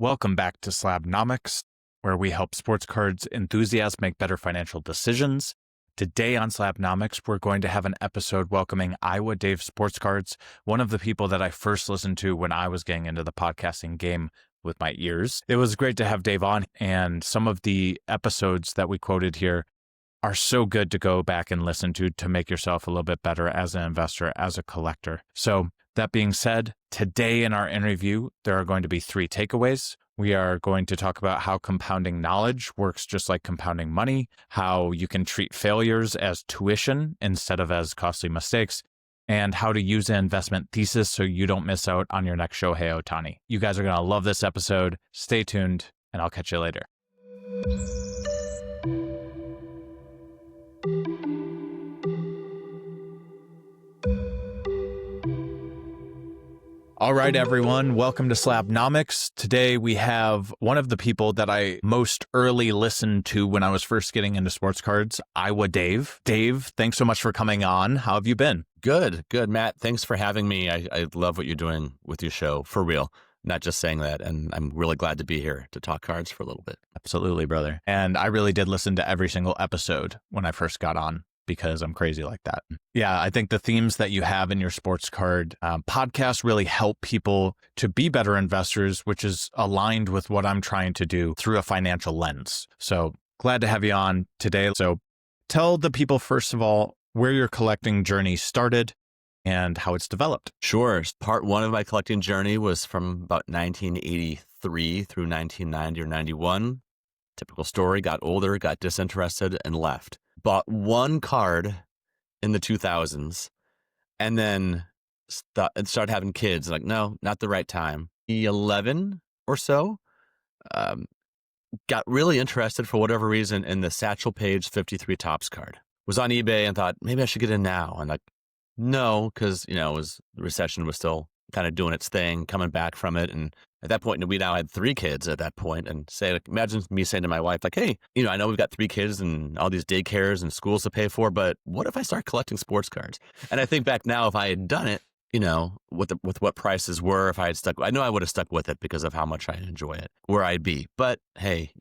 Welcome back to Slabnomics, where we help sports cards enthusiasts make better financial decisions. Today on Slabnomics, we're going to have an episode welcoming Iowa Dave Sports Cards, one of the people that I first listened to when I was getting into the podcasting game with my ears. It was great to have Dave on, and some of the episodes that we quoted here are so good to go back and listen to make yourself a little bit better as an investor, as a collector. So that being said, today in our interview, there are going to be 3 takeaways. We are going to talk about how compounding knowledge works just like compounding money, how you can treat failures as tuition instead of as costly mistakes, and how to use an investment thesis so you don't miss out on your next Shohei Ohtani. You guys are going to love this episode. Stay tuned, and I'll catch you later. All right, everyone. Welcome to Slabnomics. Today we have one of the people that I most early listened to when I was first getting into sports cards, Iowa Dave. Dave, thanks so much for coming on. How have you been? Good, Matt. Thanks for having me. I love what you're doing with your show, for real. Not just saying that. And I'm really glad to be here to talk cards for a little bit. Absolutely, brother. And I really did listen to every single episode when I first got on, because I'm crazy like that. Yeah, I think the themes that you have in your sports card podcast really help people to be better investors, which is aligned with what I'm trying to do through a financial lens. So glad to have you on today. So tell the people, first of all, where your collecting journey started and how it's developed. Sure. Part 1 of my collecting journey was from about 1983 through 1990 or 91. Typical story, got older, got disinterested, and left. Bought one card in the 2000s and then started having kids. Like, no, not the right time. 11 or so, got really interested for whatever reason in the Satchel Paige 53 Topps card. Was on eBay and thought, maybe I should get in now. And like, no, because, the recession was still kind of doing its thing, coming back from it. And at that point, we now had 3 kids at that point, and imagine me saying to my wife, like, hey, I know we've got 3 kids and all these daycares and schools to pay for, but what if I start collecting sports cards? And I think back now, if I had done it, with what prices were, if I had stuck, I know I would have stuck with it because of how much I enjoy it, where I'd be. But hey,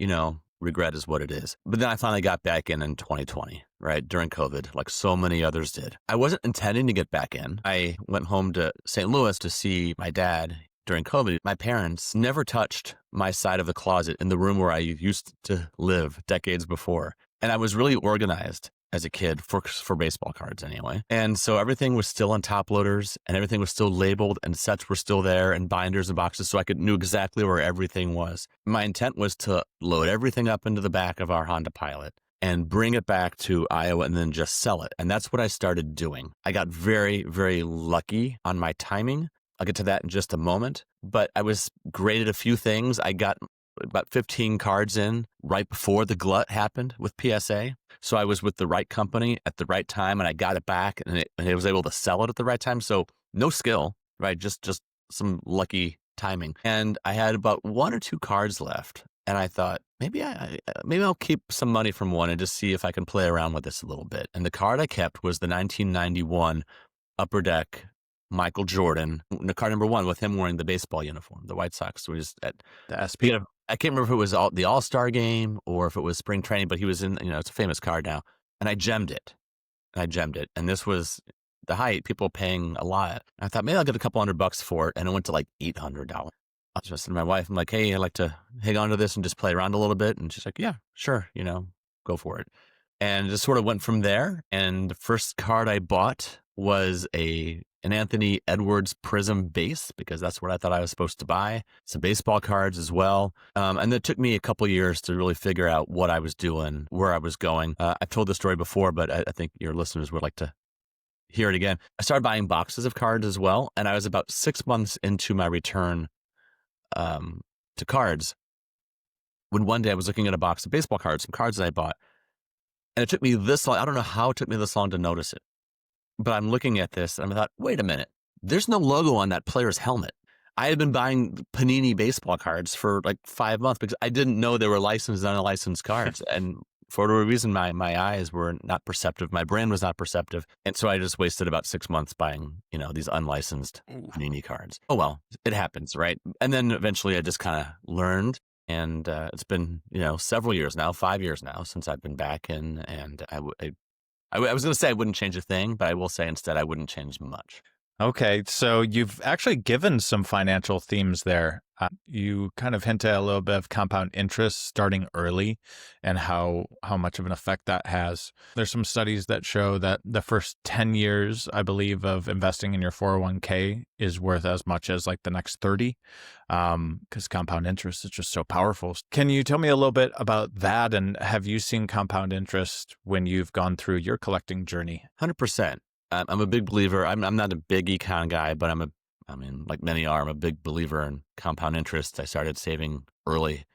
regret is what it is. But then I finally got back in 2020, right? During COVID, like so many others did. I wasn't intending to get back in. I went home to St. Louis to see my dad during COVID. My parents never touched my side of the closet in the room where I used to live decades before. And I was really organized as a kid for baseball cards anyway. And so everything was still on top loaders and everything was still labeled and sets were still there and binders and boxes. So I knew exactly where everything was. My intent was to load everything up into the back of our Honda Pilot and bring it back to Iowa and then just sell it. And that's what I started doing. I got very, very lucky on my timing. I'll get to that in just a moment, but I was graded a few things. I got about 15 cards in right before the glut happened with PSA. So I was with the right company at the right time and I got it back and I was able to sell it at the right time. So no skill, right? Just some lucky timing. And I had about 1 or 2 cards left. And I thought, maybe I'll keep some money from one and just see if I can play around with this a little bit. And the card I kept was the 1991 Upper Deck Michael Jordan, the card number 1 with him wearing the baseball uniform. The White Sox was at the SP. I can't remember if it was the All-Star game or if it was spring training, but he was in, it's a famous card now. And I gemmed it. And this was the height, people paying a lot. And I thought maybe I'll get a couple $100 for it. And it went to like $800. I was just to my wife, I'm like, hey, I'd like to hang on to this and just play around a little bit. And she's like, yeah, sure. Go for it. And it just sort of went from there. And the first card I bought was an Anthony Edwards Prism base, because that's what I thought I was supposed to buy. Some baseball cards as well. And it took me a couple years to really figure out what I was doing, where I was going. I've told this story before, but I think your listeners would like to hear it again. I started buying boxes of cards as well. And I was about 6 months into my return to cards when one day I was looking at a box of baseball cards, some cards that I bought. And it took me this long. I don't know how it took me this long to notice it. But I'm looking at this and I thought, wait a minute, there's no logo on that player's helmet. I had been buying Panini baseball cards for like 5 months because I didn't know they were licensed and unlicensed cards. And for whatever reason, my eyes were not perceptive. My brain was not perceptive. And so I just wasted about 6 months buying, these unlicensed Panini cards. Oh, well, it happens, right? And then eventually I just kind of learned. And it's been, several years now, 5 years now since I've been back in. And I was going to say I wouldn't change a thing, but I will say instead I wouldn't change much. Okay, so you've actually given some financial themes there. You kind of hinted at a little bit of compound interest starting early and how much of an effect that has. There's some studies that show that the first 10 years, I believe, of investing in your 401k is worth as much as like the next 30, because compound interest is just so powerful. Can you tell me a little bit about that? And have you seen compound interest when you've gone through your collecting journey? 100%. I'm a big believer. I'm not a big econ guy, but like many are, I'm a big believer in compound interest. I started saving early.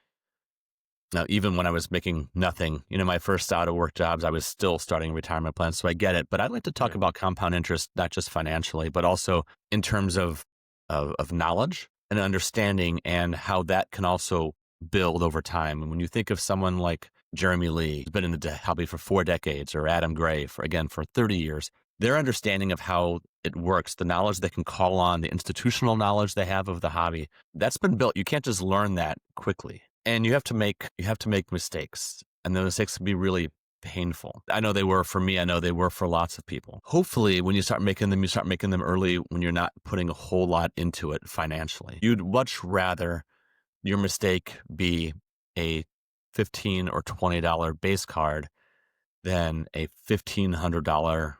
Now, even when I was making nothing, my first out of work jobs, I was still starting retirement plans. So I get it. But I'd like to talk about compound interest, not just financially, but also in terms of knowledge and understanding and how that can also build over time. And when you think of someone like Jeremy Lee, who's been in the hobby for 4 decades, or Adam Gray for 30 years, their understanding of how it works, the knowledge they can call on, the institutional knowledge they have of the hobby, that's been built. You can't just learn that quickly. And you have to make mistakes. And the mistakes can be really painful. I know they were for me. I know they were for lots of people. Hopefully, when you start making them early when you're not putting a whole lot into it financially. You'd much rather your mistake be a $15 or $20 base card than a $1,500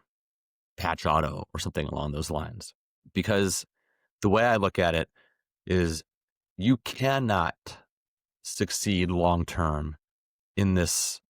patch auto or something along those lines. Because the way I look at it is you cannot succeed long-term in this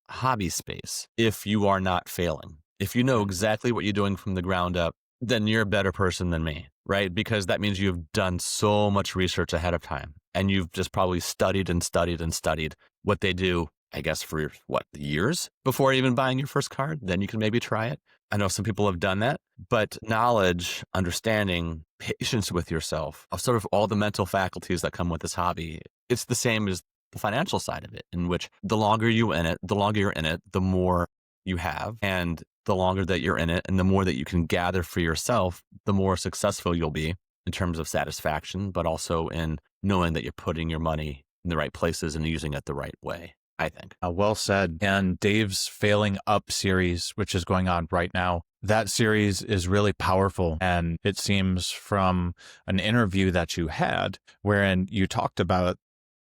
hobby space if you are not failing. If you know exactly what you're doing from the ground up, then you're a better person than me, right? Because that means you've done so much research ahead of time and you've just probably studied and studied and studied what they do, I guess, for years before even buying your first card. Then you can maybe try it. I know some people have done that, but knowledge, understanding, patience with yourself, of sort of all the mental faculties that come with this hobby, it's the same as the financial side of it, in which the longer you're in it, the more you have. And the longer that you're in it and the more that you can gather for yourself, the more successful you'll be in terms of satisfaction, but also in knowing that you're putting your money in the right places and using it the right way, I think. Well said. And Dave's Failing Up series, which is going on right now, that series is really powerful. And it seems from an interview that you had wherein you talked about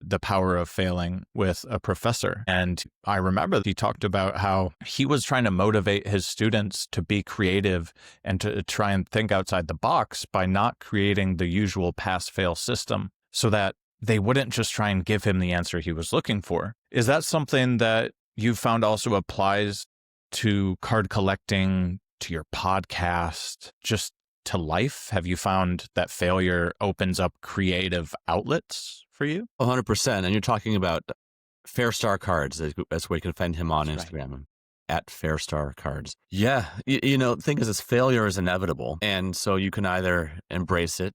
the power of failing with a professor. And I remember he talked about how he was trying to motivate his students to be creative and to try and think outside the box by not creating the usual pass-fail system so that they wouldn't just try and give him the answer he was looking for. Is that something that you found also applies to card collecting, to your podcast, just to life? Have you found that failure opens up creative outlets for you? 100%. And you're talking about Fair Star Cards. That's where you can find him on That's Instagram. Right. At Fair Star Cards. Yeah. The thing is failure is inevitable. And so you can either embrace it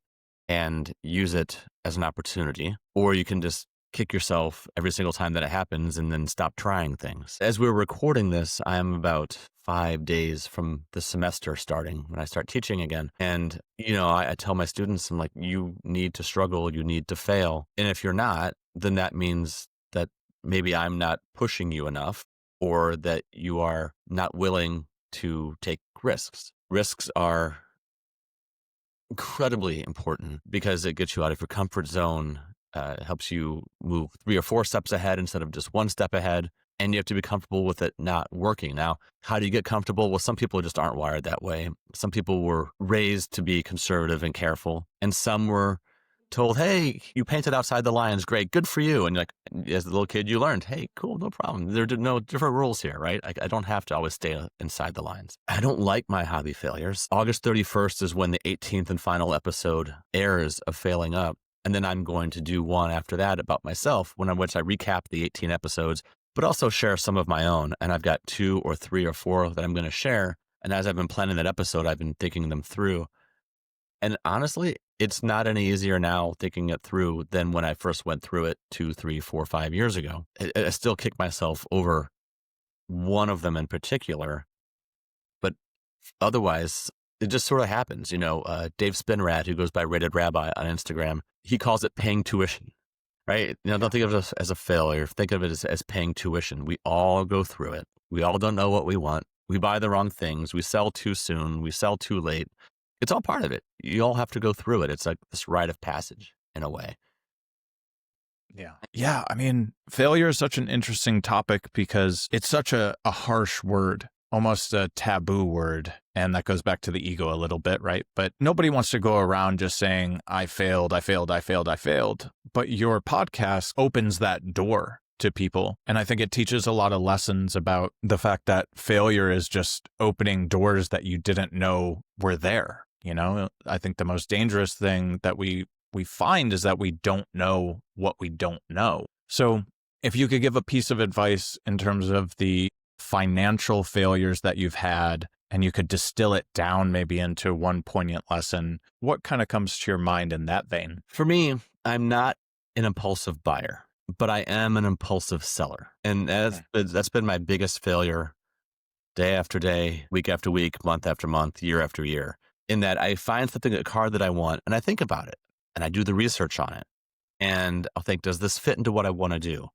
and use it as an opportunity, or you can just kick yourself every single time that it happens and then stop trying things. As we're recording this, I'm about 5 days from the semester starting when I start teaching again. And, I tell my students, I'm like, you need to struggle, you need to fail. And if you're not, then that means that maybe I'm not pushing you enough, or that you are not willing to take risks. Risks are incredibly important because it gets you out of your comfort zone. It helps you move 3 or 4 steps ahead instead of just 1 step ahead. And you have to be comfortable with it not working. Now, how do you get comfortable? Well, some people just aren't wired that way. Some people were raised to be conservative and careful. And some were told, hey, you painted outside the lines. Great. Good for you. And as a little kid, you learned, hey, cool, no problem. There are no different rules here, right? I don't have to always stay inside the lines. I don't like my hobby failures. August 31st is when the 18th and final episode airs of Failing Up. And then I'm going to do one after that about myself, which I recap the 18 episodes, but also share some of my own. And I've got 2 or 3 or 4 that I'm going to share. And as I've been planning that episode, I've been thinking them through. And honestly, it's not any easier now thinking it through than when I first went through it 2, 3, 4, 5 years ago. I still kick myself over one of them in particular, but otherwise it just sort of happens. Dave Spinrad, who goes by Rated Rabbi on Instagram, he calls it paying tuition, right? Don't think of it as a failure. Think of it as paying tuition. We all go through it. We all don't know what we want. We buy the wrong things. We sell too soon. We sell too late. It's all part of it. You all have to go through it. It's like this rite of passage in a way. Yeah. Yeah. I mean, failure is such an interesting topic because it's such a harsh word, almost a taboo word. And that goes back to the ego a little bit, right? But nobody wants to go around just saying, I failed, I failed, I failed, I failed. But your podcast opens that door to people. And I think it teaches a lot of lessons about the fact that failure is just opening doors that you didn't know were there. I think the most dangerous thing that we find is that we don't know what we don't know. So if you could give a piece of advice in terms of the financial failures that you've had, and you could distill it down maybe into one poignant lesson, what kind of comes to your mind in that vein? For me, I'm not an impulsive buyer, but I am an impulsive seller. And that's been my biggest failure day after day, week after week, month after month, year after year, in that I find a card that I want and I think about it and I do the research on it. And I'll think, does this fit into what I want to do?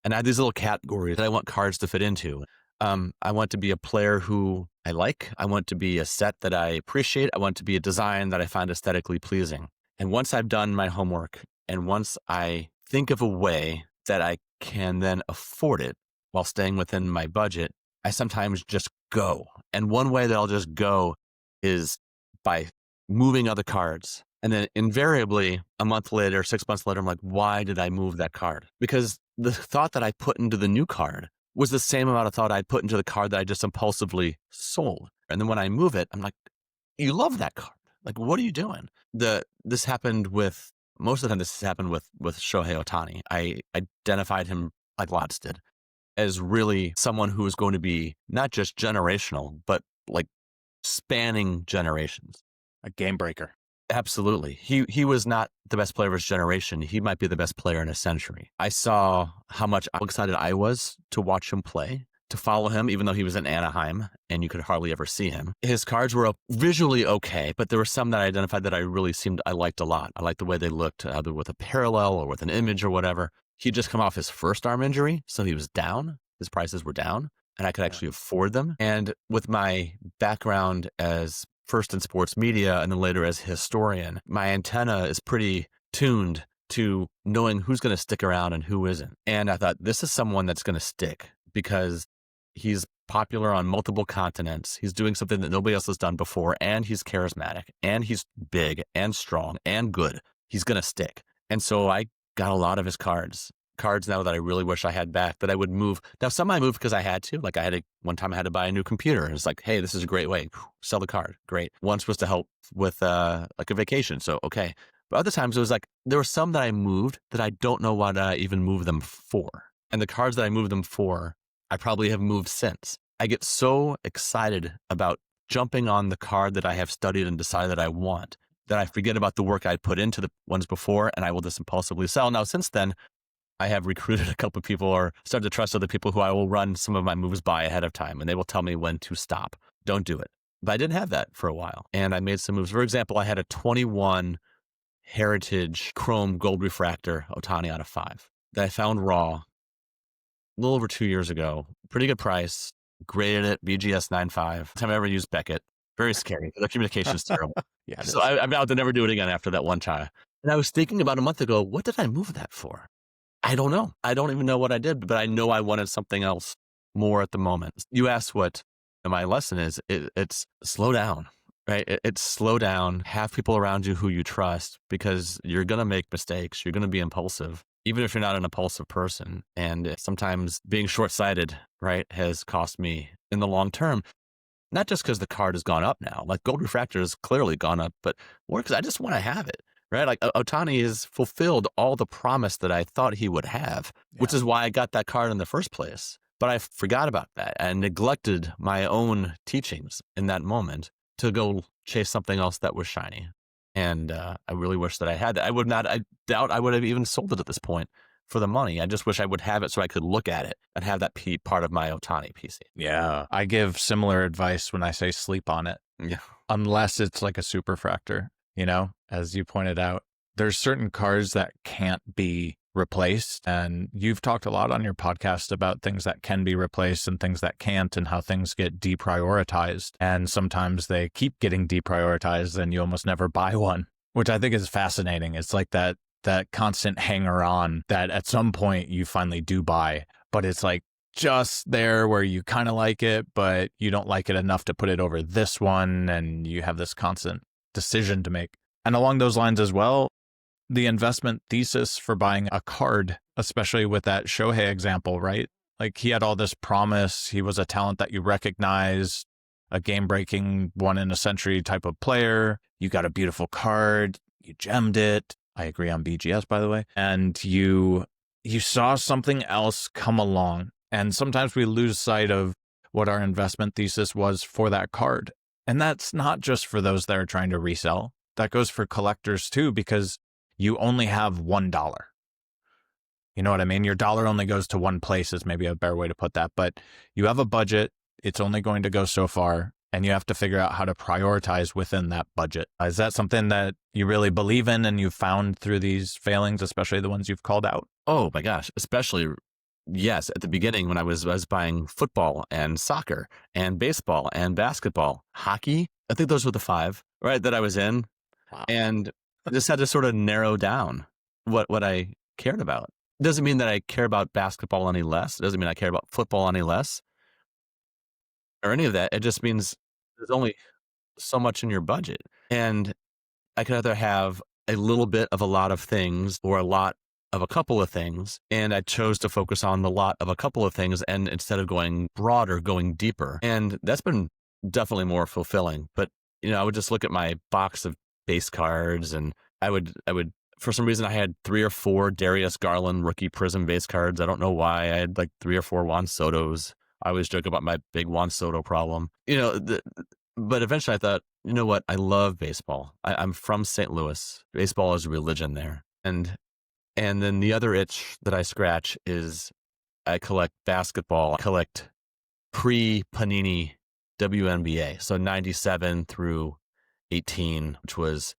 And I have these little categories that I want cards to fit into. I want to be a player who I like. I want to be a set that I appreciate. I want to be a design that I find aesthetically pleasing. And once I've done my homework and once I think of a way that I can then afford it while staying within my budget, I sometimes just go. And one way that I'll just go is by moving other cards. And then invariably a month later, 6 months later, I'm like, why did I move that card? Because the thought that I put into the new card was the same amount of thought I'd put into the card that I just impulsively sold. And then when I move it, I'm like, you love that card. Like, what are you doing? This happened with, most of the time this has happened with Shohei Ohtani. I identified him, like lots did, as really someone who is going to be not just generational, but like spanning generations. A game breaker. Absolutely. He was not the best player of his generation. He might be the best player in a century. I saw how much excited I was to watch him play, to follow him, even though he was in Anaheim and you could hardly ever see him. His cards were visually okay, but there were some that I identified that I liked a lot. I liked the way they looked, either with a parallel or with an image or whatever. He'd just come off his first arm injury, so he was down. His prices were down, and I could actually afford them. And with my background as first in sports media and then later as historian, my antenna is pretty tuned to knowing who's going to stick around and who isn't. And I thought, this is someone that's going to stick because he's popular on multiple continents. He's doing something that nobody else has done before, and he's charismatic, and he's big and strong and good. He's going to stick. And so I got a lot of his cards now that I really wish I had back, that I would move. Now, some I moved because I had to. Like one time I had to buy a new computer. And it's like, hey, this is a great way. Sell the card. Great. Once was to help with like a vacation. So, okay. But other times it was like, there were some that I moved that I don't know what I even moved them for. And the cards that I moved them for, I probably have moved since. I get so excited about jumping on the card that I have studied and decided that I want, that I forget about the work I put into the ones before, and I will just impulsively sell. Now, since then, I have recruited a couple of people or started to trust other people who I will run some of my moves by ahead of time, and they will tell me when to stop. Don't do it. But I didn't have that for a while, and I made some moves. For example, I had a 21 Heritage Chrome Gold Refractor Ohtani out of 5 that I found raw a little over 2 years ago. Pretty good price. Graded it, BGS 9.5. Time I ever used Beckett. Very scary. The communication is terrible. Yeah. So I vowed to never do it again after that one time. And I was thinking about a month ago, what did I move that for? I don't know. I don't even know what I did, but I know I wanted something else more at the moment. You asked what my lesson is. It's slow down, right? It's slow down. Have people around you who you trust, because you're going to make mistakes. You're going to be impulsive, even if you're not an impulsive person. And sometimes being short-sighted, right, has cost me in the long term. Not just because the card has gone up now. Like Gold Refractor has clearly gone up, but more because I just want to have it. Right? Like Ohtani has fulfilled all the promise that I thought he would have, which is why I got that card in the first place. But I forgot about that and neglected my own teachings in that moment to go chase something else that was shiny. And I really wish that I had that. I doubt I would have even sold it at this point for the money. I just wish I would have it so I could look at it and have that part of my Ohtani PC. Yeah. I give similar advice when I say sleep on it. Yeah. Unless it's like a superfractor, as you pointed out. There's certain cards that can't be replaced. And you've talked a lot on your podcast about things that can be replaced and things that can't, and how things get deprioritized. And sometimes they keep getting deprioritized and you almost never buy one, which I think is fascinating. It's like that constant hanger on that at some point you finally do buy, but it's like just there where you kind of like it, but you don't like it enough to put it over this one. And you have this constant decision to make. And along those lines as well, the investment thesis for buying a card, especially with that Shohei example, right? Like he had all this promise. He was a talent that you recognize, a game-breaking, one in a century type of player. You got a beautiful card. You gemmed it. I agree on BGS, by the way. And you saw something else come along. And sometimes we lose sight of what our investment thesis was for that card. And that's not just for those that are trying to resell. That goes for collectors too, because you only have $1. You know what I mean? Your dollar only goes to one place is maybe a better way to put that. But you have a budget. It's only going to go so far. And you have to figure out how to prioritize within that budget. Is that something that you really believe in and you've found through these failings, especially the ones you've called out? Oh my gosh. Especially, yes, at the beginning when I was buying football and soccer and baseball and basketball, hockey. I think those were the 5, right, that I was in. Wow. And I just had to sort of narrow down what I cared about. It doesn't mean that I care about basketball any less. It doesn't mean I care about football any less or any of that. It just means there's only so much in your budget. And I could either have a little bit of a lot of things or a lot of a couple of things. And I chose to focus on the lot of a couple of things, and instead of going broader, going deeper. And that's been definitely more fulfilling. But, I would just look at my box of base cards, and I would for some reason I had 3 or 4 Darius Garland rookie Prism base cards. I don't know why. I had like 3 or 4 Juan Sotos. I always joke about my big Juan Soto problem. But eventually I thought, you know what? I love baseball. I'm from St. Louis. Baseball is a religion there. And then the other itch that I scratch is I collect basketball. I collect pre-Panini WNBA. So 97 through 18, which was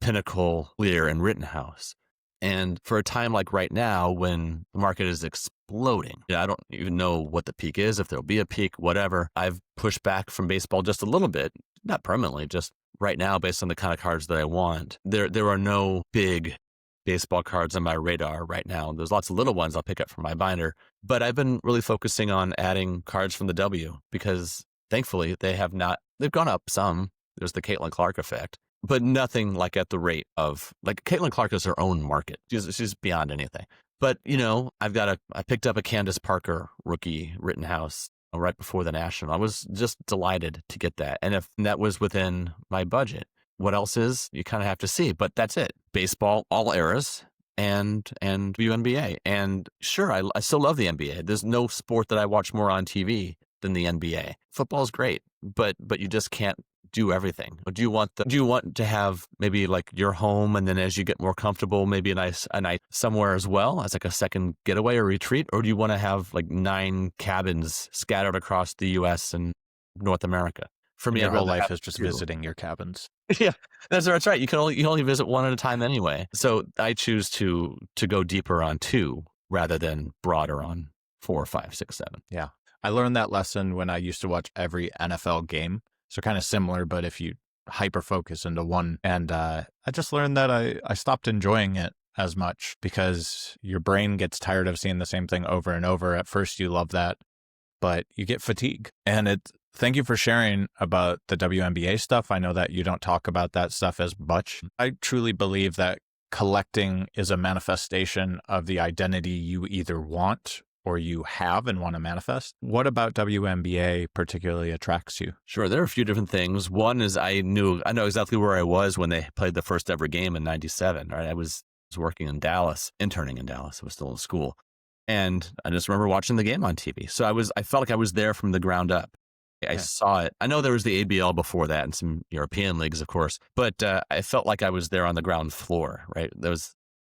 Pinnacle, Lear, and Rittenhouse. And for a time like right now, when the market is exploding, I don't even know what the peak is, if there'll be a peak, whatever. I've pushed back from baseball just a little bit, not permanently, just right now based on the kind of cards that I want. There are no big baseball cards on my radar right now. There's lots of little ones I'll pick up from my binder, but I've been really focusing on adding cards from the W because thankfully they've gone up some. There's the Caitlin Clark effect, but nothing like at the rate of, like, Caitlin Clark is her own market. She's beyond anything. But, I picked up a Candace Parker rookie Rittenhouse right before the National. I was just delighted to get that. And if that was within my budget, what else is, you kind of have to see, but that's it. Baseball, all eras, and WNBA. And sure, I still love the NBA. There's no sport that I watch more on TV than the NBA. Football is great, but you just can't do everything. Or do you want to have maybe like your home, and then as you get more comfortable, maybe a night somewhere as well as like a second getaway or retreat? Or do you want to have like 9 cabins scattered across the U.S. and North America? For me, your whole life is just 2. visiting your cabins. Yeah, that's right. You can only visit one at a time anyway. So I choose to go deeper on 2 rather than broader on 4, 5, 6, 7. Yeah. I learned that lesson when I used to watch every NFL game. So kind of similar, but if you hyper focus into one. And I just learned that I stopped enjoying it as much because your brain gets tired of seeing the same thing over and over. At first you love that, but you get fatigue. And thank you for sharing about the WNBA stuff. I know that you don't talk about that stuff as much. I truly believe that collecting is a manifestation of the identity you either want or you have and want to manifest. What about WNBA particularly attracts you? Sure. There are a few different things. One is I know exactly where I was when they played the first ever game in 97. Right. I was working in Dallas, interning in Dallas. I was still in school. And I just remember watching the game on TV. So I felt like I was there from the ground up. I saw it. I know there was the ABL before that and some European leagues, of course, but I felt like I was there on the ground floor, right?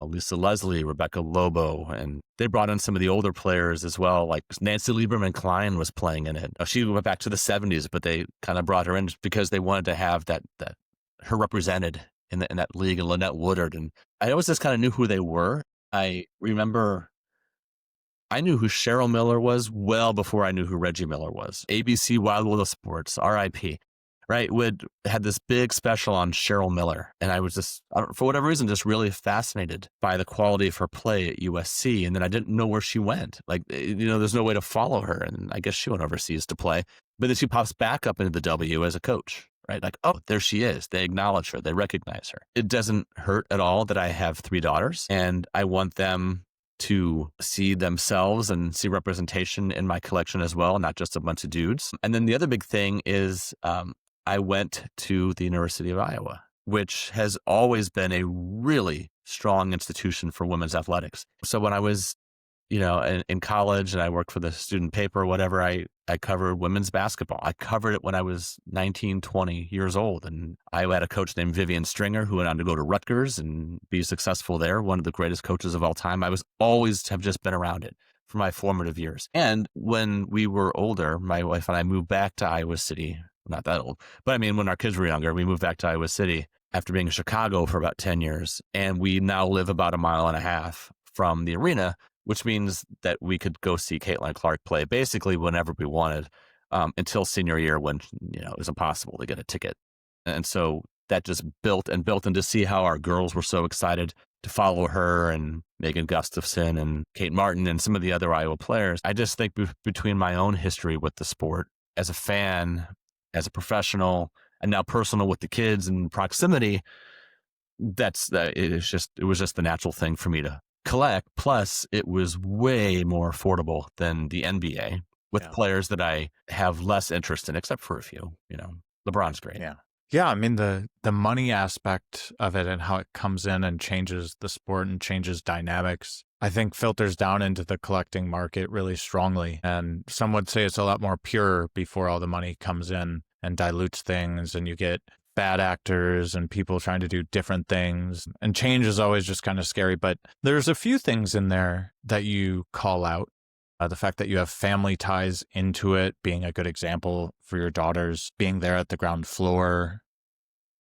Lisa Leslie, Rebecca Lobo, and they brought in some of the older players as well. Like Nancy Lieberman-Klein was playing in it. She went back to the 70s, but they kind of brought her in because they wanted to have that her represented in that league, and Lynette Woodard. And I always just kind of knew who they were. I remember I knew who Cheryl Miller was well before I knew who Reggie Miller was. ABC Wild World of Sports, RIP, right? Would had this big special on Cheryl Miller. And I was just, for whatever reason, just really fascinated by the quality of her play at USC. And then I didn't know where she went. Like, there's no way to follow her. And I guess she went overseas to play. But then she pops back up into the W as a coach, right? Like, oh, there she is. They acknowledge her. They recognize her. It doesn't hurt at all that I have 3 daughters, and I want them to see themselves and see representation in my collection as well, not just a bunch of dudes. And then the other big thing is I went to the University of Iowa, which has always been a really strong institution for women's athletics. So when I was, in college and I worked for the student paper or whatever, I covered women's basketball. I covered it when I was 19, 20 years old. And I had a coach named Vivian Stringer who went on to go to Rutgers and be successful there, one of the greatest coaches of all time. I was always have just been around it for my formative years. And when we were older, my wife and I moved back to Iowa City. Not that old, but I mean, when our kids were younger, we moved back to Iowa City after being in Chicago for about 10 years. And we now live about 1.5 miles from the arena, which means that we could go see Caitlin Clark play basically whenever we wanted, until senior year when, it was impossible to get a ticket. And so that just built, and to see how our girls were so excited to follow her and Megan Gustafson and Kate Martin and some of the other Iowa players. I just think between my own history with the sport as a fan, as a professional, and now personal with the kids and proximity, it was just the natural thing for me to collect. Plus, it was way more affordable than the NBA with players that I have less interest in, except for a few. LeBron's great. Yeah. I mean, the money aspect of it and how it comes in and changes the sport and changes dynamics, I think filters down into the collecting market really strongly. And some would say it's a lot more pure before all the money comes in and dilutes things, and you get bad actors and people trying to do different things. And change is always just kind of scary. But there's a few things in there that you call out. The fact that you have family ties into it being a good example for your daughters, being there at the ground floor.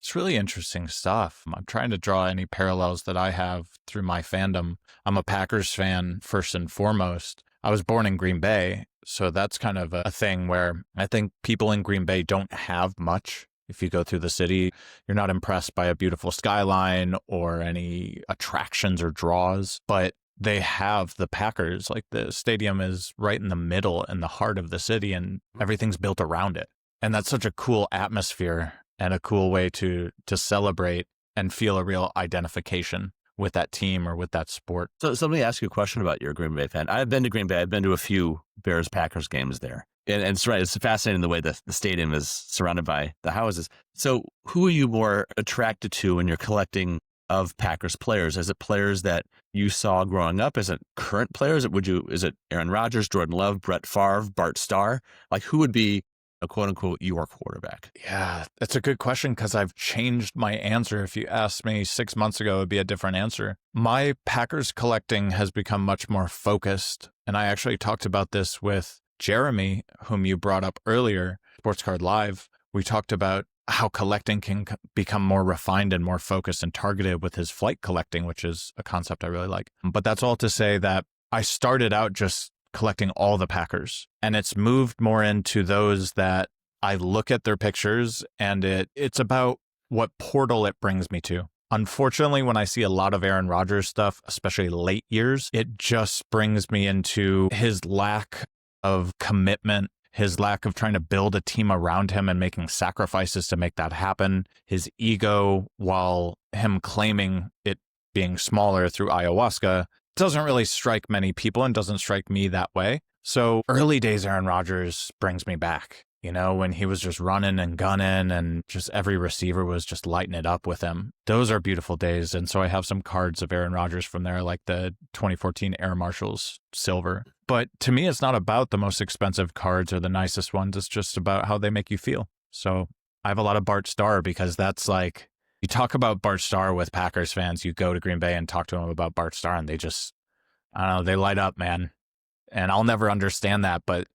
It's really interesting stuff. I'm trying to draw any parallels that I have through my fandom. I'm a Packers fan first and foremost. I was born in Green Bay, so that's kind of a thing where I think people in Green Bay don't have much. If you go through the city, you're not impressed by a beautiful skyline or any attractions or draws, but they have the Packers. Like, the stadium is right in the middle, in the heart of the city, and everything's built around it. And that's such a cool atmosphere and a cool way to celebrate and feel a real identification with that team or with that sport. So let me ask you a question about your Green Bay fan. I've been to Green Bay. I've been to a few Bears-Packers games there. And it's right. It's fascinating the way the stadium is surrounded by the houses. So who are you more attracted to when you're collecting of Packers players? Is it players that you saw growing up? Is it current players? Is it Aaron Rodgers, Jordan Love, Brett Favre, Bart Starr? Like, who would be a quote unquote your quarterback? Yeah, that's a good question, because I've changed my answer. If you asked me 6 months ago, it would be a different answer. My Packers collecting has become much more focused. And I actually talked about this with Jeremy, whom you brought up earlier, Sports Card Live. We talked about how collecting can become more refined and more focused and targeted with his flight collecting, which is a concept I really like. But that's all to say that I started out just collecting all the Packers, and it's moved more into those that I look at their pictures and it's about what portal it brings me to. Unfortunately, when I see a lot of Aaron Rodgers stuff, especially late years, it just brings me into his lack of commitment, his lack of trying to build a team around him and making sacrifices to make that happen, his ego, while him claiming it being smaller through ayahuasca, doesn't really strike many people and doesn't strike me that way. So early days Aaron Rodgers brings me back, when he was just running and gunning and just every receiver was just lighting it up with him. Those are beautiful days. And so I have some cards of Aaron Rodgers from there, like the 2014 Air Marshals silver. But to me, it's not about the most expensive cards or the nicest ones. It's just about how they make you feel. So I have a lot of Bart Starr, because that's like You talk about Bart Starr with Packers fans, you go to Green Bay and talk to them about Bart Starr, and they just, I don't know, they light up, man. And I'll never understand that. But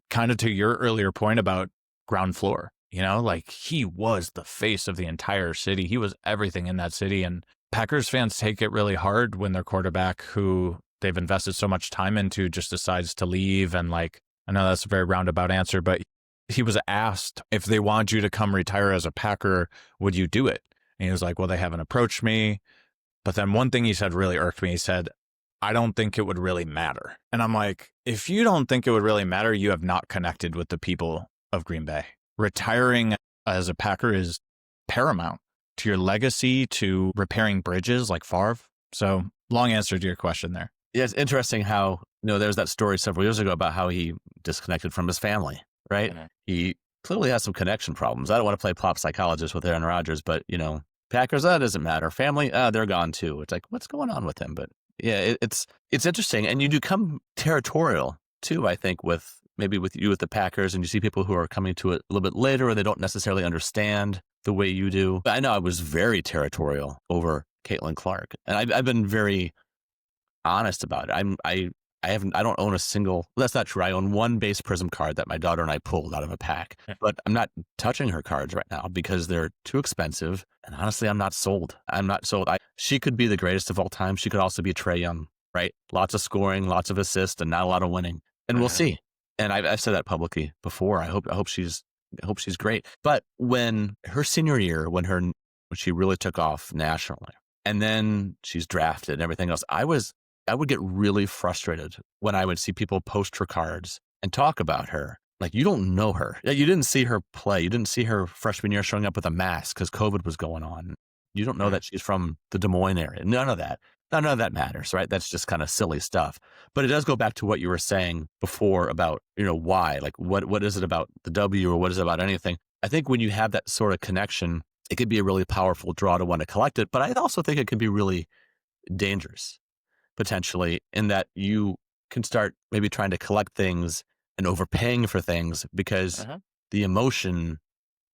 kind of to your earlier point about ground floor, like he was the face of the entire city. He was everything in that city. And Packers fans take it really hard when their quarterback, who they've invested so much time into, just decides to leave. And I know that's a very roundabout answer, but he was asked if they wanted you to come retire as a Packer, would you do it? And he was like, well, they haven't approached me. But then one thing he said really irked me. He said, I don't think it would really matter. And I'm like, if you don't think it would really matter, you have not connected with the people of Green Bay. Retiring as a Packer is paramount to your legacy, to repairing bridges like Favre. So long answer to your question there. Yeah, it's interesting how, there was that story several years ago about how he disconnected from his family, right? Mm-hmm. He clearly has some connection problems. I don't want to play pop psychologist with Aaron Rodgers, but, Packers, that doesn't matter. Family, they're gone too. It's like, what's going on with him? But yeah, it's interesting. And you do come territorial too, I think, with you with the Packers, and you see people who are coming to it a little bit later, or they don't necessarily understand the way you do. But I know I was very territorial over Caitlin Clark, and I've been very honest about it. I don't own a single, well, that's not true. I own one base Prism card that my daughter and I pulled out of a pack, but I'm not touching her cards right now because they're too expensive. And honestly, I'm not sold. She could be the greatest of all time. She could also be Trae Young, right? Lots of scoring, lots of assists, and not a lot of winning. And we'll see. And I've said that publicly before. I hope she's great. But when her senior year, when she really took off nationally, and then she's drafted and everything else, I would get really frustrated when I would see people post her cards and talk about her. Like, you don't know her. You didn't see her play. You didn't see her freshman year showing up with a mask because COVID was going on. You don't know that she's from the Des Moines area. None of that matters, right? That's just kind of silly stuff. But it does go back to what you were saying before about, why? Like, what is it about the W, or what is it about anything? I think when you have that sort of connection, it could be a really powerful draw to want to collect it. But I also think it can be really dangerous, potentially, in that you can start maybe trying to collect things and overpaying for things because the emotion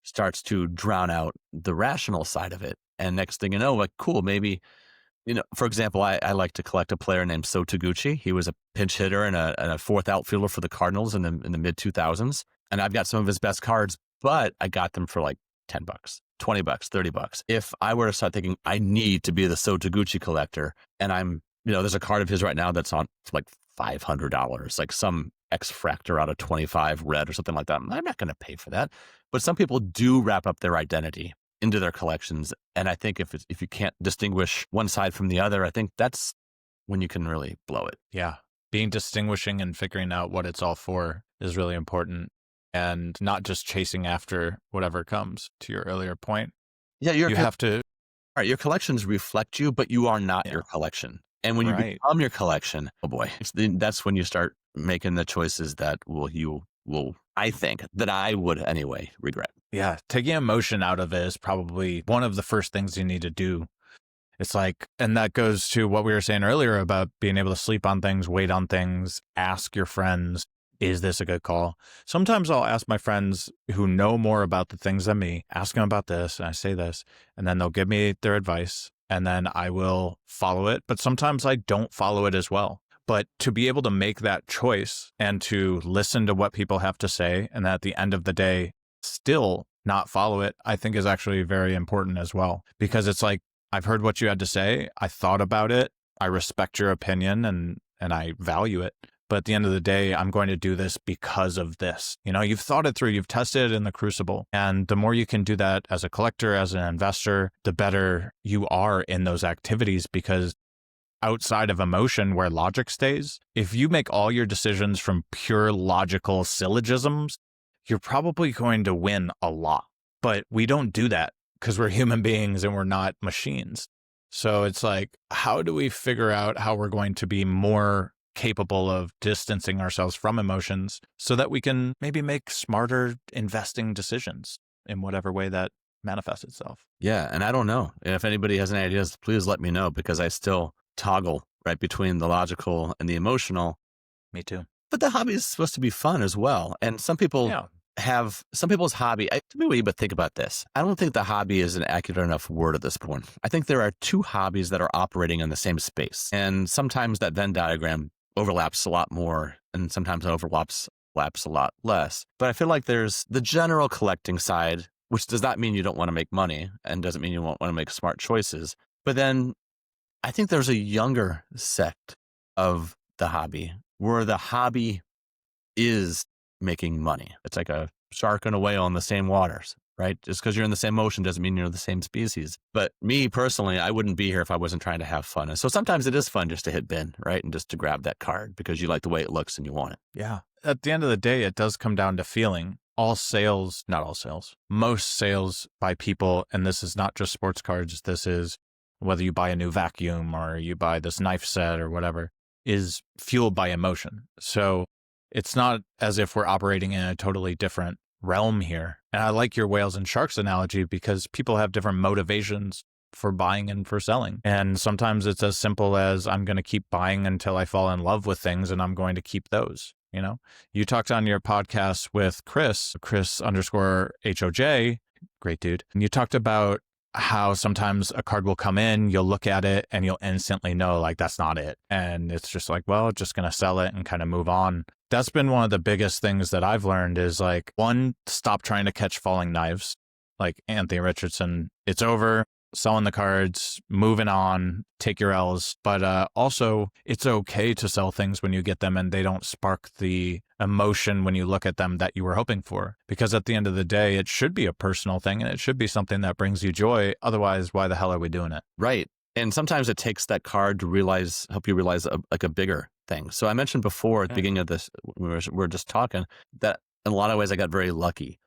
starts to drown out the rational side of it. And next thing you know, like, cool, maybe, for example, I like to collect a player named So Taguchi. He was a pinch hitter and a fourth outfielder for the Cardinals in the mid 2000s. And I've got some of his best cards, but I got them for like $10, $20, $30. If I were to start thinking I need to be the So Taguchi collector, and I'm, there's a card of his right now that's on like $500, like some X-Fractor out of 25 red or something like that. I'm not going to pay for that. But some people do wrap up their identity into their collections. And I think if you can't distinguish one side from the other, I think that's when you can really blow it. Yeah. Being distinguishing and figuring out what it's all for is really important, and not just chasing after whatever comes, to your earlier point. Yeah. You have to. All right. Your collections reflect you, but you are not your collection. And when you become your collection, oh boy, that's when you start making the choices that I think that I would anyway regret. Yeah. Taking emotion out of it is probably one of the first things you need to do. It's like, and that goes to what we were saying earlier about being able to sleep on things, wait on things, ask your friends, is this a good call? Sometimes I'll ask my friends who know more about the things than me, ask them about this, and I say this, and then they'll give me their advice, and then I will follow it. But sometimes I don't follow it as well. But to be able to make that choice and to listen to what people have to say, and at the end of the day, still not follow it, I think is actually very important as well. Because it's like, I've heard what you had to say. I thought about it. I respect your opinion and I value it. But at the end of the day, I'm going to do this because of this. You've thought it through, you've tested it in the crucible. And the more you can do that as a collector, as an investor, the better you are in those activities, because outside of emotion where logic stays, if you make all your decisions from pure logical syllogisms, you're probably going to win a lot. But we don't do that because we're human beings and we're not machines. So it's like, how do we figure out how we're going to be more capable of distancing ourselves from emotions so that we can maybe make smarter investing decisions in whatever way that manifests itself? Yeah. And I don't know. If anybody has any ideas, please let me know, because I still toggle right between the logical and the emotional. Me too. But the hobby is supposed to be fun as well. And some people have some people's hobby. But think about this. I don't think the hobby is an accurate enough word at this point. I think there are two hobbies that are operating in the same space. And sometimes that Venn diagram overlaps a lot more and sometimes it overlaps a lot less. But I feel like there's the general collecting side, which does not mean you don't want to make money and doesn't mean you won't want to make smart choices. But then I think there's a younger sect of the hobby where the hobby is making money. It's like a shark and a whale in the same waters, right? Just because you're in the same ocean doesn't mean you're the same species. But me personally, I wouldn't be here if I wasn't trying to have fun. And so sometimes it is fun just to hit bin, right? And just to grab that card because you like the way it looks and you want it. Yeah. At the end of the day, it does come down to feeling. All sales, not all sales, most sales by people, and this is not just sports cards, this is whether you buy a new vacuum or you buy this knife set or whatever, is fueled by emotion. So it's not as if we're operating in a totally different realm here. And I like your whales and sharks analogy because people have different motivations for buying and for selling. And sometimes it's as simple as I'm going to keep buying until I fall in love with things and I'm going to keep those. You know, you talked on your podcast with Chris _HOJ, great dude. And you talked about how sometimes a card will come in, you'll look at it and you'll instantly know like that's not it. And it's just like, well, just going to sell it and kind of move on. That's been one of the biggest things that I've learned is like, one, stop trying to catch falling knives. Like Anthony Richardson, it's over, selling the cards, moving on, take your L's. But also, it's okay to sell things when you get them and they don't spark the emotion when you look at them that you were hoping for. Because at the end of the day, it should be a personal thing and it should be something that brings you joy. Otherwise, why the hell are we doing it? Right. And sometimes it takes that card to help you realize a bigger thing. So I mentioned before at the beginning of this, we were just talking, that in a lot of ways I got very lucky.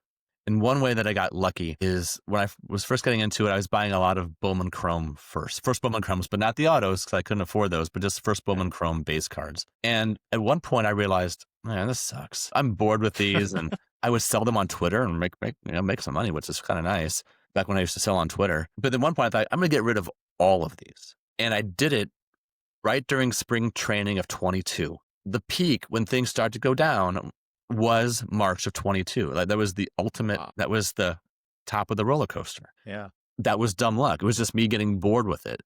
And one way that I got lucky is when I was first getting into it, I was buying a lot of Bowman Chrome first Bowman Chromes, but not the autos because I couldn't afford those, but just first Bowman Chrome base cards. And at one point I realized, man, this sucks. I'm bored with these. And I would sell them on Twitter and make some money, which is kind of nice back when I used to sell on Twitter. But at one point I thought, I'm going to get rid of all of these. And I did it right during spring training of 22. The peak when things started to go down was March of 22. Like that was the ultimate, that was the top of the roller coaster. Yeah. That was dumb luck. It was just me getting bored with it.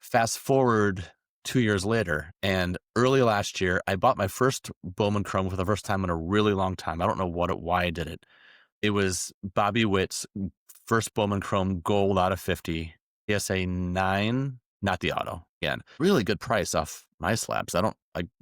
Fast forward 2 years later, and early last year, I bought my first Bowman Chrome for the first time in a really long time. I don't know why I did it. It was Bobby Witt's first Bowman Chrome gold out of 50, PSA 9, not the auto. Again, really good price off my slabs. I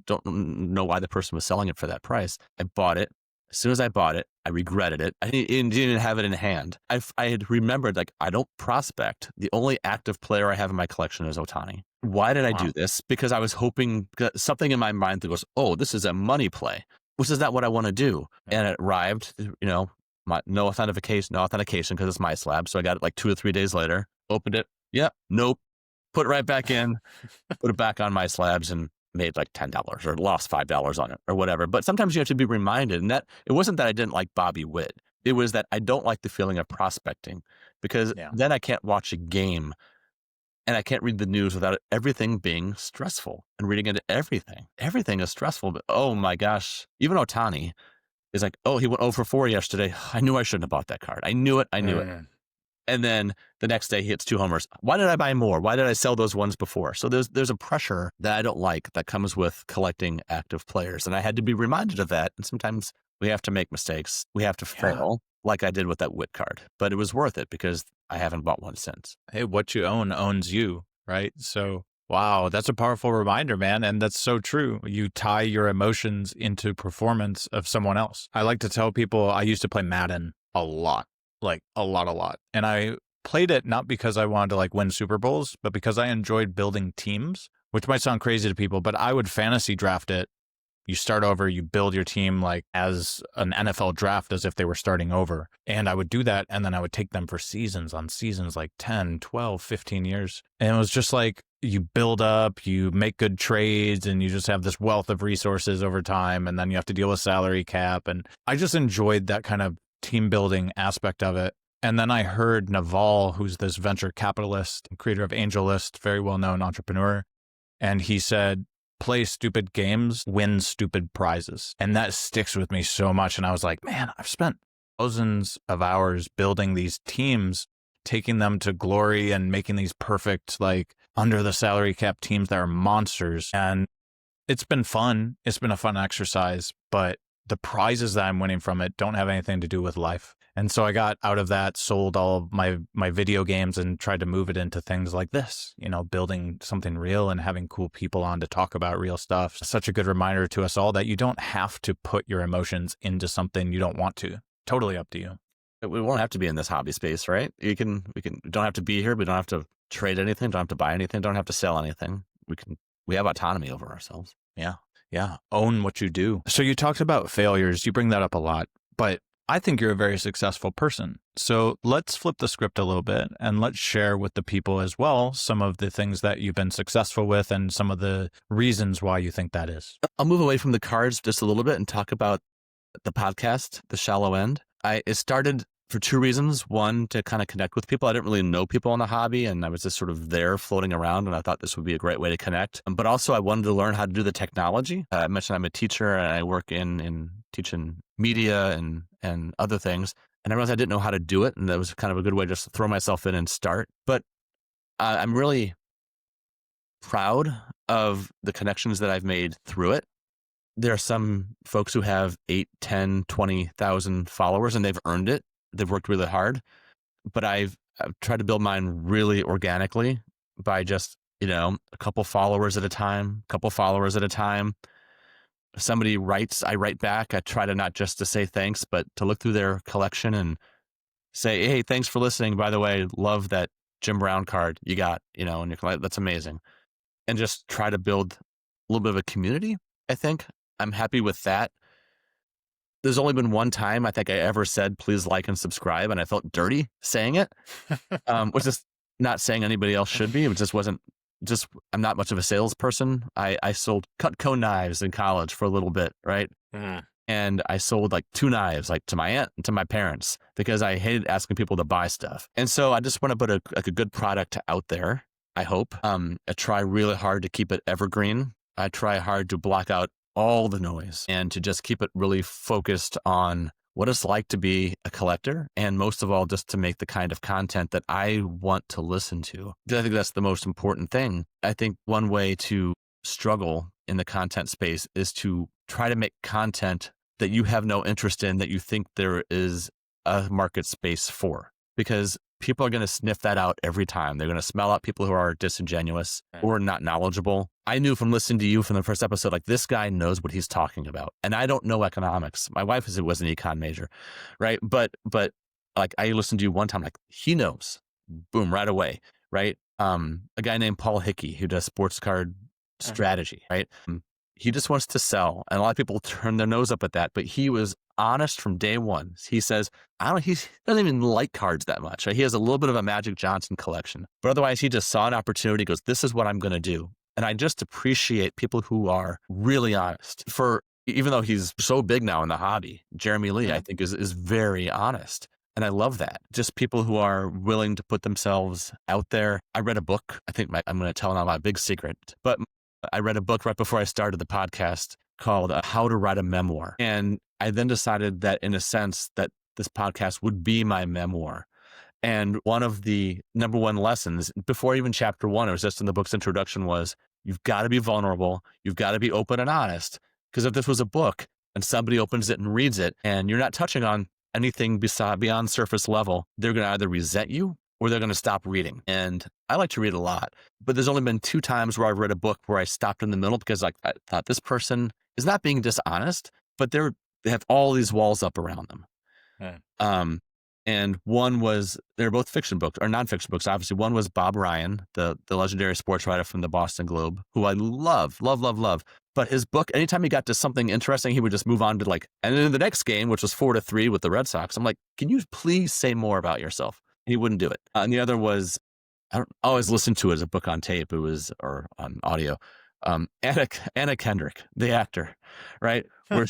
don't know why the person was selling it for that price. I bought it. As soon as I bought it, I regretted it. I didn't even have it in hand. I had remembered, like, I don't prospect. The only active player I have in my collection is Ohtani. Why did I do this? Because I was hoping something in my mind that goes, oh, this is a money play, which is not what I want to do. And it arrived, no authentication because it's my slab. So I got it like 2 or 3 days later, opened it. Yep. Nope. Put it right back in, put it back on my slabs and made like $10 or lost $5 on it or whatever. But sometimes you have to be reminded, and that it wasn't that I didn't like Bobby Witt. It was that I don't like the feeling of prospecting because then I can't watch a game and I can't read the news without everything being stressful and reading into everything. Everything is stressful. But oh my gosh, even Ohtani is like, oh, he went 0 for 4 yesterday. I knew I shouldn't have bought that card. I knew it. And then the next day he hits 2 homers. Why did I buy more? Why did I sell those ones before? So there's a pressure that I don't like that comes with collecting active players. And I had to be reminded of that. And sometimes we have to make mistakes. We have to fail like I did with that Witt card. But it was worth it because I haven't bought one since. Hey, what you own owns you, right? So, wow, that's a powerful reminder, man. And that's so true. You tie your emotions into performance of someone else. I like to tell people I used to play Madden a lot. Like a lot. And I played it not because I wanted to like win Super Bowls, but because I enjoyed building teams, which might sound crazy to people, but I would fantasy draft it. You start over, you build your team like as an NFL draft, as if they were starting over. And I would do that. And then I would take them for seasons on seasons, like 10, 12, 15 years. And it was just like you build up, you make good trades, and you just have this wealth of resources over time. And then you have to deal with salary cap. And I just enjoyed that kind of team building aspect of it. And then I heard Naval, who's this venture capitalist and creator of AngelList, very well-known entrepreneur. And he said, play stupid games, win stupid prizes. And that sticks with me so much. And I was like, man, I've spent thousands of hours building these teams, taking them to glory and making these perfect, like under the salary cap teams that are monsters. And it's been fun. It's been a fun exercise, but the prizes that I'm winning from it don't have anything to do with life. And so I got out of that, sold all of my video games and tried to move it into things like this, building something real and having cool people on to talk about real stuff. Such a good reminder to us all that you don't have to put your emotions into something you don't want to. Totally up to you. We won't have to be in this hobby space, right? We don't have to be here. We don't have to trade anything. Don't have to buy anything. Don't have to sell anything. We have autonomy over ourselves. Yeah. Own what you do. So you talked about failures. You bring that up a lot, but I think you're a very successful person. So let's flip the script a little bit and let's share with the people as well some of the things that you've been successful with and some of the reasons why you think that is. I'll move away from the cards just a little bit and talk about the podcast, The Shallow End. It started for two reasons. One, to kind of connect with people. I didn't really know people in the hobby, and I was just sort of there floating around, and I thought this would be a great way to connect. But also I wanted to learn how to do the technology. I mentioned I'm a teacher, and I work in teaching media and other things. And I realized I didn't know how to do it, and that was kind of a good way just to throw myself in and start. But I'm really proud of the connections that I've made through it. There are some folks who have 8, 10, 20,000 followers, and they've earned it. They've worked really hard, but I've tried to build mine really organically by just, a couple followers at a time. If somebody writes, I write back. I try to not just to say thanks, but to look through their collection and say, hey, thanks for listening. By the way, love that Jim Brown card you got, and you're like, that's amazing. And just try to build a little bit of a community, I think. I'm happy with that. There's only been one time I think I ever said, please like and subscribe. And I felt dirty saying it, which is not saying anybody else should be. It just wasn't I'm not much of a salesperson. I sold Cutco knives in college for a little bit. Right. And I sold like 2 knives, like to my aunt and to my parents, because I hated asking people to buy stuff. And so I just want to put a good product out there. I hope. I try really hard to keep it evergreen. I try hard to block out all the noise and to just keep it really focused on what it's like to be a collector. And most of all, just to make the kind of content that I want to listen to. I think that's the most important thing. I think one way to struggle in the content space is to try to make content that you have no interest in, that you think there is a market space for, because people are going to sniff that out every time. They're going to smell out people who are disingenuous or not knowledgeable. I knew from listening to you from the first episode, like, this guy knows what he's talking about. And I don't know economics. My wife was an econ major, right? But like, I listened to you one time, like, he knows, boom, right away, right? A guy named Paul Hickey who does sports card strategy, right? He just wants to sell. And a lot of people turn their nose up at that, but he was honest from day one. He says, he doesn't even like cards that much. Right? He has a little bit of a Magic Johnson collection, but otherwise he just saw an opportunity. He goes, this is what I'm going to do. And I just appreciate people who are really honest. Even though he's so big now in the hobby, Jeremy Lee, I think is very honest. And I love that. Just people who are willing to put themselves out there. I read a book. I think I'm going to tell now my big secret, but I read a book right before I started the podcast called How to Write a Memoir. And I then decided that, in a sense, that this podcast would be my memoir. And one of the number one lessons before even chapter 1, it was just in the book's introduction, was you've got to be vulnerable. You've got to be open and honest. Because if this was a book and somebody opens it and reads it and you're not touching on anything beyond surface level, they're going to either resent you or they're going to stop reading. And I like to read a lot, but there's only been 2 times where I've read a book where I stopped in the middle because I thought this person is not being dishonest, but they have all these walls up around them. And one was, they're both fiction books or nonfiction books. Obviously, one was Bob Ryan, the legendary sports writer from the Boston Globe, who I love. But his book, anytime he got to something interesting, he would just move on to and then the next game, which was 4-3 with the Red Sox. I'm like, can you please say more about yourself? And he wouldn't do it. And the other was, I don't always listen to it as a book on tape. Or on audio. Anna Kendrick, the actor, right? Where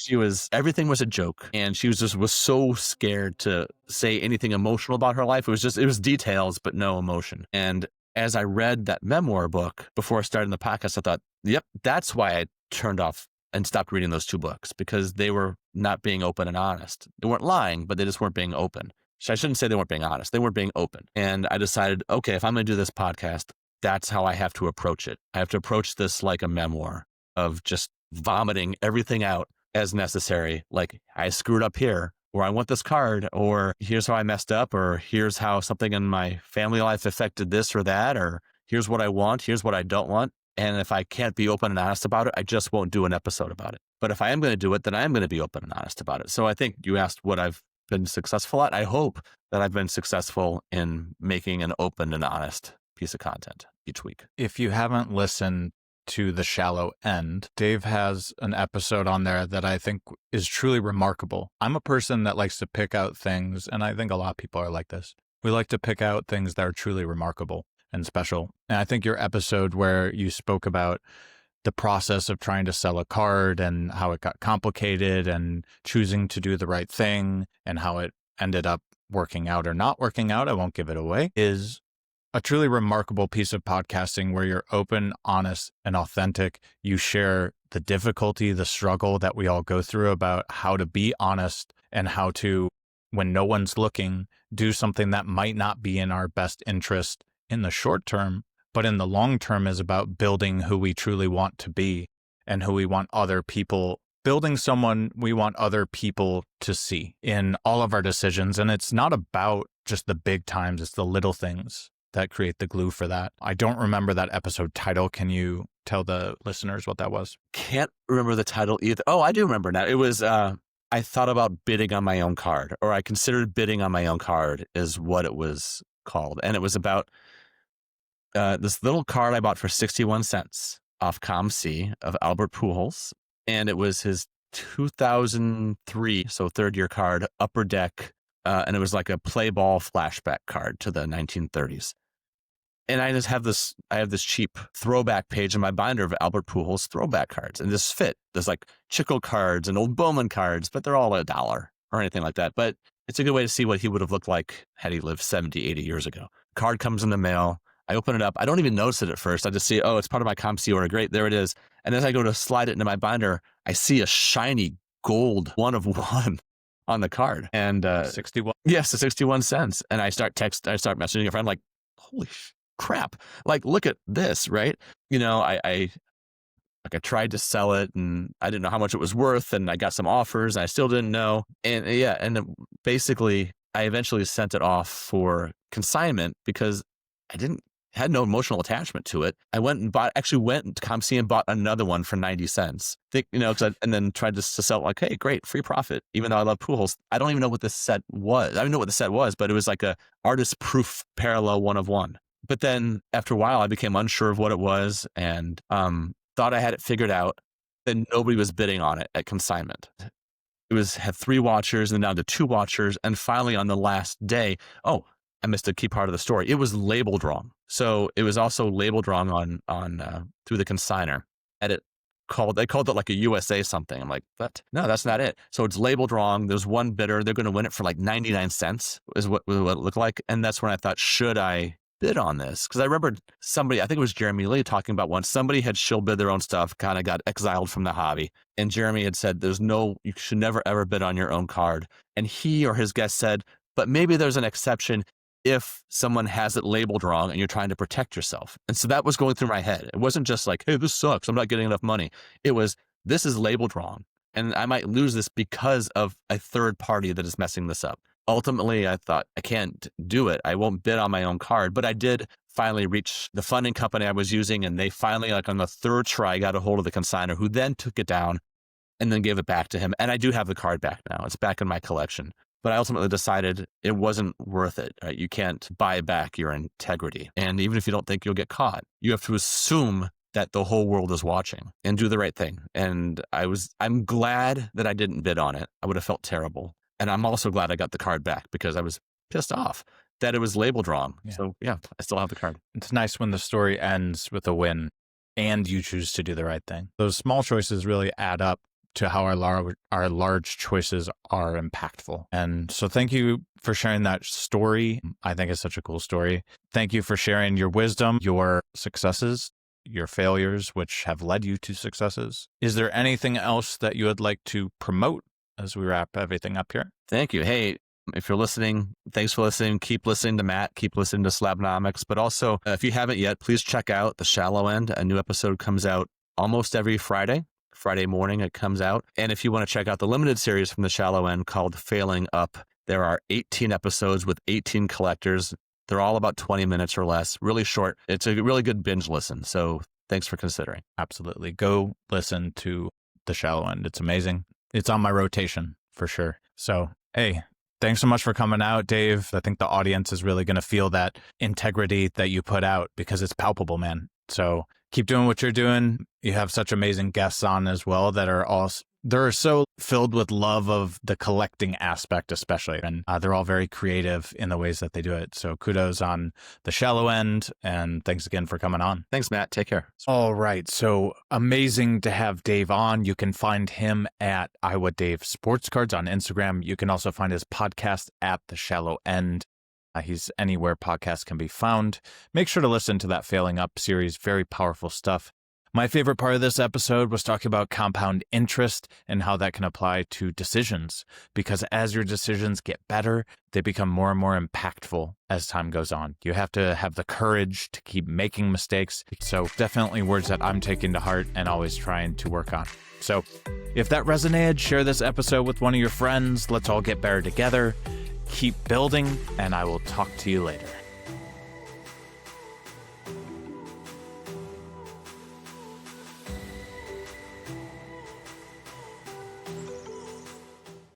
everything was a joke. And she was so scared to say anything emotional about her life. It was details, but no emotion. And as I read that memoir book before starting the podcast, I thought, yep, that's why I turned off and stopped reading those 2 books, because they were not being open and honest. They weren't lying, but they just weren't being open. So I shouldn't say they weren't being honest. They weren't being open. And I decided, okay, if I'm going to do this podcast, that's how I have to approach it. I have to approach this like a memoir of just vomiting everything out as necessary. Like, I screwed up here, or I want this card, or here's how I messed up, or here's how something in my family life affected this or that, or here's what I want, here's what I don't want. And if I can't be open and honest about it, I just won't do an episode about it. But if I am going to do it, then I am going to be open and honest about it. So I think you asked what I've been successful at. I hope that I've been successful in making an open and honest piece of content each week. If you haven't listened to The Shallow End, Dave has an episode on there that I think is truly remarkable. I'm a person that likes to pick out things, and I think a lot of people are like this. We like to pick out things that are truly remarkable and special. And I think your episode where you spoke about the process of trying to sell a card and how it got complicated and choosing to do the right thing and how it ended up working out or not working out, I won't give it away, is a truly remarkable piece of podcasting where you're open, honest, and authentic. You share the difficulty, the struggle that we all go through about how to be honest and how to, when no one's looking, do something that might not be in our best interest in the short term, but in the long term is about building who we truly want to be and who we want other people, building someone we want other people to see in all of our decisions. And it's not about just the big times, it's the little things that create the glue for that. I don't remember that episode title. Can you tell the listeners what that was? Can't remember the title either. Oh, I do remember now. It was, I thought about bidding on my own card, or I considered bidding on my own card is what it was called. And it was about this little card I bought for 61 cents off ComC of Albert Pujols. And it was his 2003, so third year card, Upper Deck. And it was like a play ball flashback card to the 1930s. And I just have this cheap throwback page in my binder of Albert Pujols throwback cards. And this fit. There's like Chickle cards and old Bowman cards, but they're all $1 or anything like that. But it's a good way to see what he would have looked like had he lived 70, 80 years ago. Card comes in the mail. I open it up. I don't even notice it at first. I just see, oh, it's part of my ComC order. Great, there it is. And as I go to slide it into my binder, I see a shiny gold 1 of 1 on the card. And 61. Yes, 61 cents. And I start messaging a friend like, holy crap. Like, look at this, right? You know, I tried to sell it and I didn't know how much it was worth, and I got some offers and I still didn't know. And basically I eventually sent it off for consignment because I had no emotional attachment to it. I went to ComC and bought another one for 90 cents. And then tried to sell it like, hey, great, free profit. Even though I love Pujols, I don't even know what this set was. I don't know what the set was, but it was like a artist proof parallel 1 of 1. But then after a while, I became unsure of what it was and thought I had it figured out. Then nobody was bidding on it at consignment. It had 3 watchers and down to 2 watchers. And finally on the last day, I missed a key part of the story. It was labeled wrong. So it was also labeled wrong on through the consigner. And they called it like a USA something. I'm like, what? No, that's not it. So it's labeled wrong. There's one bidder. They're going to win it for like 99 cents is what it looked like. And that's when I thought, should I bid on this? Because I remembered somebody, I think it was Jeremy Lee, talking about once somebody had shill bid their own stuff, kind of got exiled from the hobby. And Jeremy had said, you should never ever bid on your own card. And he or his guest said, but maybe there's an exception if someone has it labeled wrong and you're trying to protect yourself. And so that was going through my head. It wasn't just like, hey, this sucks, I'm not getting enough money. It was, this is labeled wrong. And I might lose this because of a third party that is messing this up. Ultimately, I thought, I can't do it. I won't bid on my own card. But I did finally reach the funding company I was using. And they finally, like on the 3rd try, got a hold of the consignor, who then took it down and then gave it back to him. And I do have the card back now. It's back in my collection. But I ultimately decided it wasn't worth it. Right? You can't buy back your integrity. And even if you don't think you'll get caught, you have to assume that the whole world is watching and do the right thing. And I'm glad that I didn't bid on it. I would have felt terrible. And I'm also glad I got the card back because I was pissed off that it was labeled wrong. Yeah. So yeah, I still have the card. It's nice when the story ends with a win and you choose to do the right thing. Those small choices really add up to how our large choices are impactful. And so thank you for sharing that story. I think it's such a cool story. Thank you for sharing your wisdom, your successes, your failures, which have led you to successes. Is there anything else that you would like to promote as we wrap everything up here? Thank you. Hey, if you're listening, thanks for listening. Keep listening to Matt. Keep listening to Slabnomics. But also, if you haven't yet, please check out The Shallow End. A new episode comes out almost every Friday. Friday morning it comes out. And if you want to check out the limited series from The Shallow End called Failing Up, there are 18 episodes with 18 collectors. They're all about 20 minutes or less, really short. It's a really good binge listen. So thanks for considering. Absolutely. Go listen to The Shallow End. It's amazing. It's on my rotation for sure. So, hey, thanks so much for coming out, Dave. I think the audience is really going to feel that integrity that you put out because it's palpable, man. So keep doing what you're doing. You have such amazing guests on as well that are all, they're so filled with love of the collecting aspect, especially. And they're all very creative in the ways that they do it. So kudos on The Shallow End. And thanks again for coming on. Thanks, Matt. Take care. All right. So amazing to have Dave on. You can find him at Iowa Dave Sports Cards on Instagram. You can also find his podcast at The Shallow End. He's anywhere podcasts can be found. Make sure to listen to that Failing Up series. Very powerful stuff. My favorite part of this episode was talking about compound interest and how that can apply to decisions, because as your decisions get better, they become more and more impactful as time goes on. You have to have the courage to keep making mistakes. So definitely words that I'm taking to heart and always trying to work on. So if that resonated, share this episode with one of your friends. Let's all get better together. Keep building, and I will talk to you later.